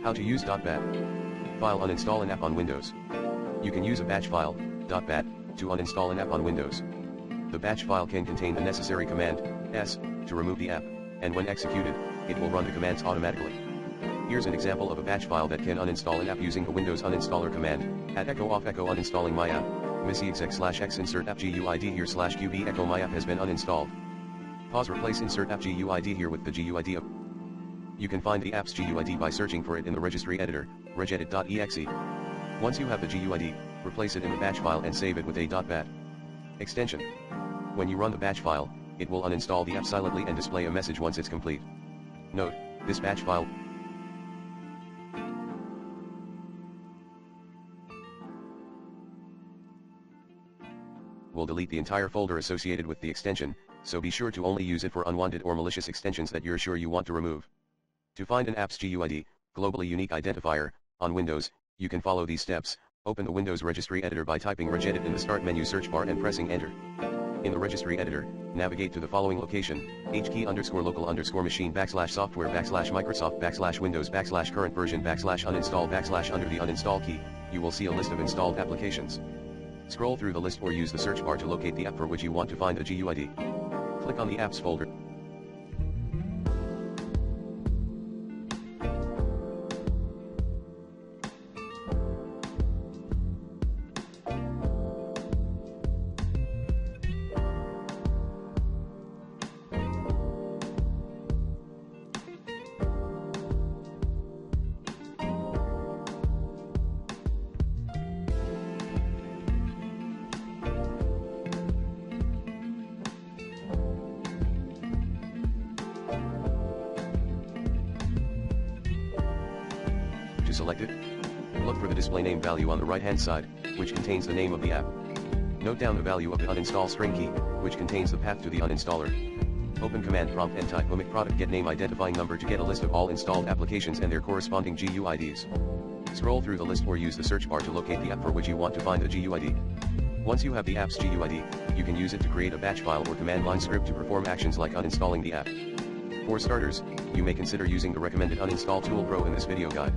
How to use .bat file uninstall an app on Windows. You can use a batch file, .bat, to uninstall an app on Windows. The batch file can contain the necessary command, s, to remove the app, and when executed, it will run the commands automatically. Here's an example of a batch file that can uninstall an app using the Windows uninstaller command, @echo uninstalling MyApp, msiexec /x insert app GUID here /qb echo MyApp has been uninstalled. Pause replace insert app GUID here with the GUID. You can find the app's GUID by searching for it in the registry editor, regedit.exe. Once you have the GUID, replace it in the batch file and save it with a .bat extension. When you run the batch file, it will uninstall the app silently and display a message once it's complete. Note, this batch file will delete the entire folder associated with the extension, so be sure to only use it for unwanted or malicious extensions that you're sure you want to remove. To find an app's GUID, globally unique identifier, on Windows, you can follow these steps. Open the Windows registry editor by typing regedit in the start menu search bar and pressing enter. In the registry editor, navigate to the following location, hkey_local_machine /software/Microsoft/Windows/current version/uninstall/ under the uninstall key, you will see a list of installed applications. Scroll through the list or use the search bar to locate the app for which you want to find a GUID. Click on the apps folder. To select it, look for the display name value on the right-hand side, which contains the name of the app. Note down the value of the UninstallString key, which contains the path to the uninstaller. Open command prompt and type product get name identifying number to get a list of all installed applications and their corresponding GUIDs. Scroll through the list or use the search bar to locate the app for which you want to find a GUID. Once you have the app's GUID, you can use it to create a batch file or command line script to perform actions like uninstalling the app. For starters, you may consider using the recommended Uninstall Tool Pro in this video guide.